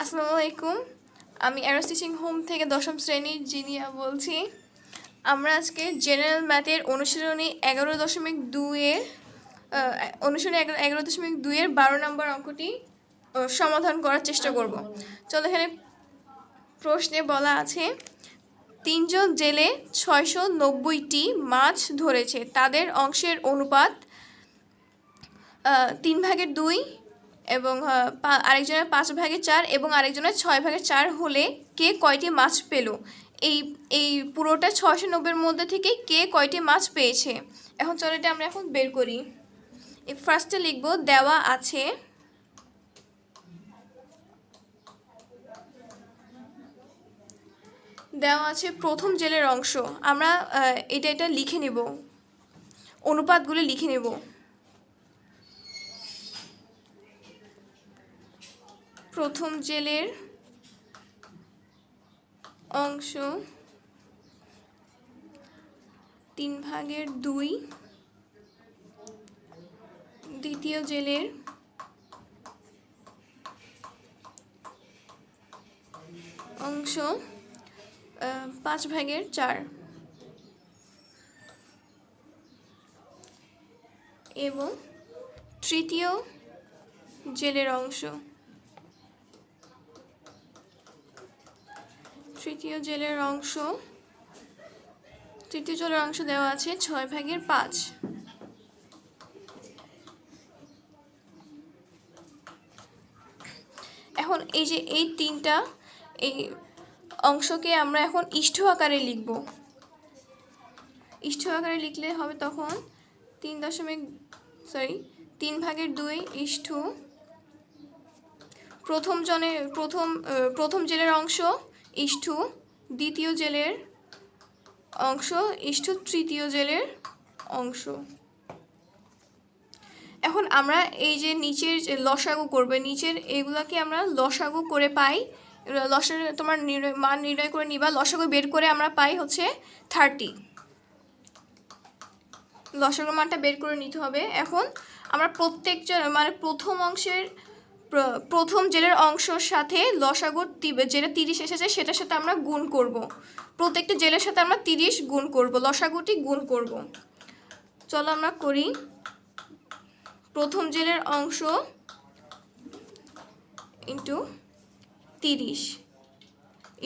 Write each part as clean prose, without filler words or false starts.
আসসালামু আলাইকুম। আমি অ্যারো টিচিং হোম থেকে দশম শ্রেণীর জিনিয়া বলছি। আমরা আজকে জেনারেল ম্যাথের অনুশীলনী 11.2-এর অনুশীলনী 11.2-এর 12 নম্বর অঙ্কটি সমাধান করার চেষ্টা করব। চলো, এখানে প্রশ্নে বলা আছে 3 জন জেলে 690টি মাছ ধরেছে, তাদের অংশের অনুপাত 3/2 এবং আরেকজনের 5/4 এবং আরেকজনের 6/4 হলে কে কয়টি মাছ পেল? এই পুরোটা 690-এর মধ্যে থেকে কে কয়টি মাছ পেয়েছে। এখন চলো এটা আমরা এখন বের করি। ফার্স্টে লিখব দেওয়া আছে প্রথম জেলের অংশ। আমরা এটা লিখে নেব, অনুপাতগুলো লিখে নেব। প্রথম জেলের অংশ 3/2, দ্বিতীয় জেলের অংশ 5/4 এবং তৃতীয় জেলের অংশ দেওয়া আছে 6/5। এখন এই যে এই তিনটা এই অংশকে আমরা এখন ইষ্ঠ আকারে লিখব। ইষ্ঠ আকারে লিখলে হবে তখন 3/2 ইষ্ঠ প্রথম জেলের অংশ ইষ্ঠ দ্বিতীয় জেলের অংশ ইষ্ঠ তৃতীয় জেলের অংশ। এখন আমরা এই যে নিচের যে লসাগু করবে, নিচের এগুলাকে আমরা লসাগু করে পাই। লসাগু তোমার মান নির্ণয় করে নিবা। লসাগু বের করে আমরা পাই হচ্ছে 30। লসাগুর মানটা বের করে নিতে হবে। এখন আমরা প্রত্যেকটা মানে প্রথম জেলের অংশের সাথে লসাগুর যেটা 30 এসেছে সেটার সাথে আমরা গুণ করব। প্রত্যেকটা জেলের সাথে আমরা 30 গুণ করব, লসাগুটি গুণ করব। চলো আমরা করি। প্রথম জেলের অংশ ইন্টু 30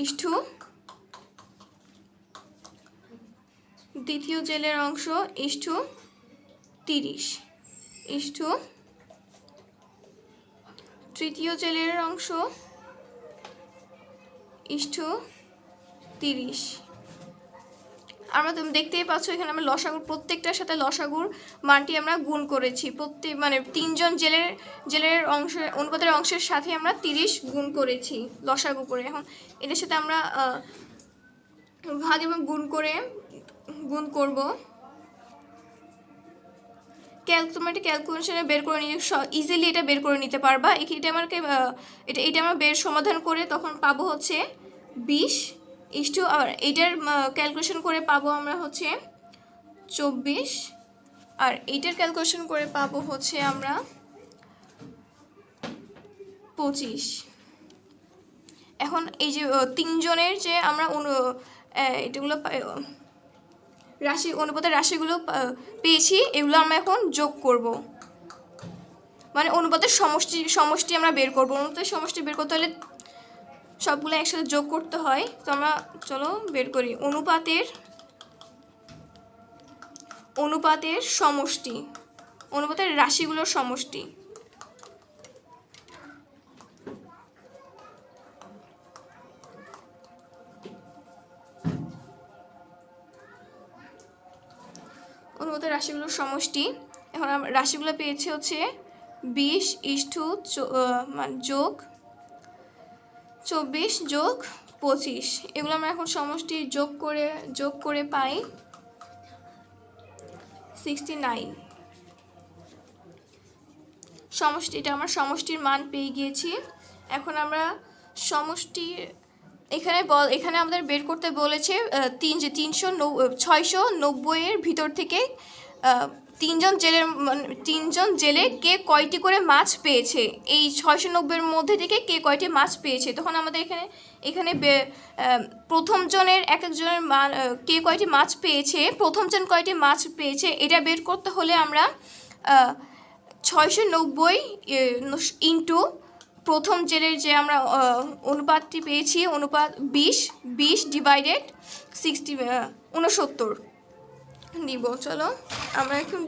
ইষ্ঠু দ্বিতীয় জেলের অংশ ইষ্ঠু 30 ইষ্ঠু তৃতীয় জেলের অংশ ইষ্ঠু 30। আমরা তুমি দেখতেই পাচ্ছ এখানে আমরা লসাগুর প্রত্যেকটার সাথে লসাগুর মানটি আমরা গুণ করেছি। মানে 3 জন জেলের অনুপাতের অংশের সাথে আমরা 30 গুণ করেছি লসাগু করে। এখন এটার সাথে আমরা ভাগ এবং গুণ করব। তোমরা এটা ক্যালকুলেশনে বের করে নিয়ে ইজিলি এটা বের করে নিতে পারবা। এটা আমরা সমাধান করে তখন পাবো হচ্ছে 20 ইষ্ঠু, আর এইটার ক্যালকুলেশন করে পাবো আমরা হচ্ছে 24, আর এইটার ক্যালকুলেশন করে পাবো হচ্ছে আমরা 25। এখন এই যে 3 জনের যে আমরা এটাগুলো অনুপাতের রাশিগুলো পেয়েছি, এগুলো আমরা এখন যোগ করব। মানে অনুপাতের সমষ্টি আমরা বের করব। অনুপাতের সমষ্টি বের করতে হলে সবগুলো একসাথে যোগ করতে হয়। তো আমরা চলো বের করি। অনুপাতের সমষ্টি, অনুপাতের রাশিগুলোর সমষ্টি। অনুপাতের রাশিগুলোর সমষ্টি। এখন রাশিগুলো পেয়েছে হচ্ছে 20 ইষ্ঠু যোগ 24 যোগ 25। এগুলো আমরা এখন সমষ্টি যোগ করে পাই 69। এটা আমরা সমষ্টির মান পেয়ে গিয়েছি। এখন আমরা সমষ্টির এখানে আমাদের বের করতে বলেছে 690-এর ভিতর থেকে তিনজন জেলে কে কয়টি করে মাছ পেয়েছে, এই 690-এর মধ্যে থেকে কে কয়টি মাছ পেয়েছে। তখন আমাদের এখানে প্রথম জনের এক একজনের কে কয়টি মাছ পেয়েছে, প্রথম জন কয়টি মাছ পেয়েছে এটা বের করতে হলে আমরা 690 ইন্টু প্রথম জেলের যে আমরা অনুপাতটি পেয়েছি, অনুপাত 20 ডিভাইডেড 69 দিব। চলো আমরা এখন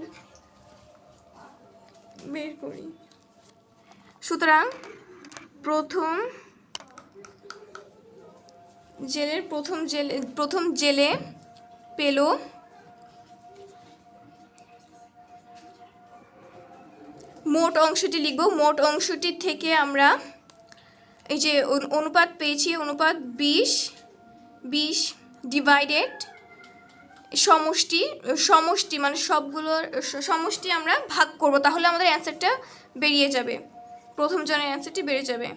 বের করি। সুতরাং প্রথম জেলে পেল মোট অংশটি লিখব। মোট অংশটি থেকে আমরা এই যে অনুপাত পেয়েছি, অনুপাত 20 ডিভাইডেড সমষ্টি মানে সবগুলোর সমষ্টি আমরা ভাগ করব, তাহলে আমাদের অ্যান্সারটা বেরিয়ে যাবে, প্রথম জনের অ্যান্সারটি বেরিয়ে যাবে।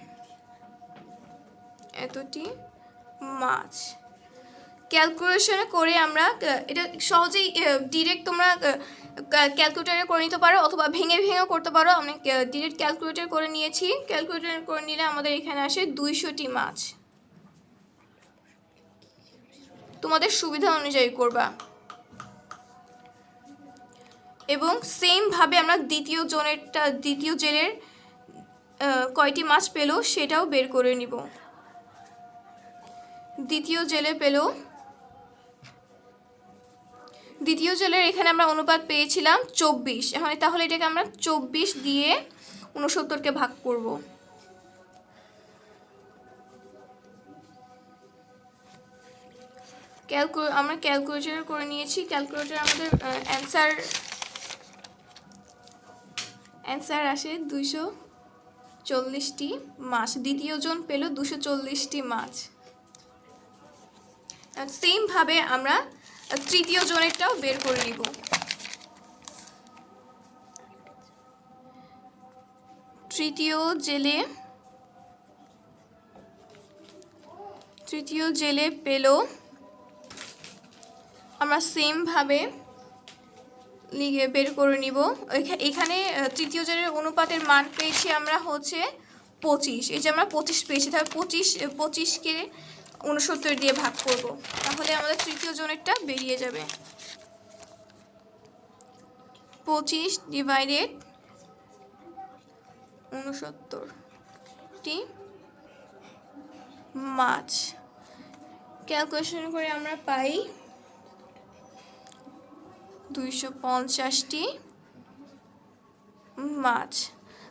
এতটি মাছ ক্যালকুলেশন করে আমরা এটা সহজেই ডিরেক্ট তোমরা ক্যালকুলেটারে করে নিতে পারো, অথবা ভেঙেও করতে পারো। আমি ডিরেক্ট ক্যালকুলেটার করে নিয়েছি। ক্যালকুলেটার করে নিলে আমাদের এখানে আসে 200টি মাছ। তোমাদের সুবিধা অনুযায়ী করবা। এবং সেমভাবে আমরা দ্বিতীয় জেলের কয়টি মাছ পেল সেটাও বের করে নিব। দ্বিতীয় জেলের এখানে আমরা অনুপাত পেয়েছিলাম 24। এখন তাহলে এটাকে আমরা 24 দিয়ে 69কে ভাগ করব। আমরা ক্যালকুলেটর করে নিয়েছি। ক্যালকুলেটর আমাদের অ্যান্সার আসে 240টি মাছ। দ্বিতীয় জন পেল 240টি মাছ। সেমভাবে আমরা তৃতীয় জনেরটাও বের করে নিব। তৃতীয় জেলে পেল, আমরা সেমভাবে বের করে নিব। এখানে তৃতীয় জেলের অনুপাতের মান পেয়েছি আমরা হচ্ছে 25। এই যে আমরা 25 পেয়েছি, তাহলে 25কে 69 দিয়ে ভাগ করব, তাহলে আমাদের তৃতীয় জনেরটা বেরিয়ে যাবে। 25 ডিভাইডেড 69টি মাছ। ক্যালকুলেশন করে আমরা পাই 250টি মাছ।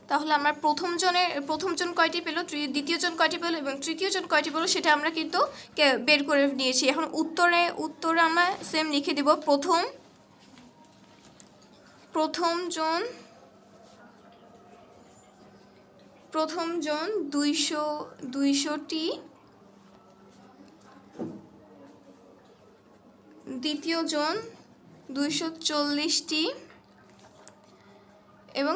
তাহলে আমরা প্রথম জন কয়টি পেল, দ্বিতীয় জন কয়টি পেল এবং তৃতীয় জন কয়টি পেল সেটা আমরা কিন্তু বের করে নিয়েছি। এখন উত্তরে আমরা সেম লিখে দিব। প্রথম জন 200টি, দ্বিতীয় জন 240টি এবং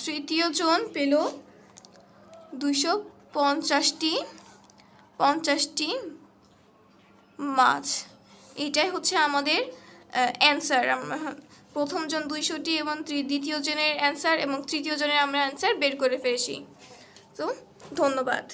তৃতীয় জন পেল 250টি মাছ। এটাই হচ্ছে আমাদের অ্যান্সার। প্রথম জন 200টি এবং দ্বিতীয় জনের অ্যান্সার এবং তৃতীয় জনের আমরা অ্যান্সার বের করে ফেলেছি। তো ধন্যবাদ।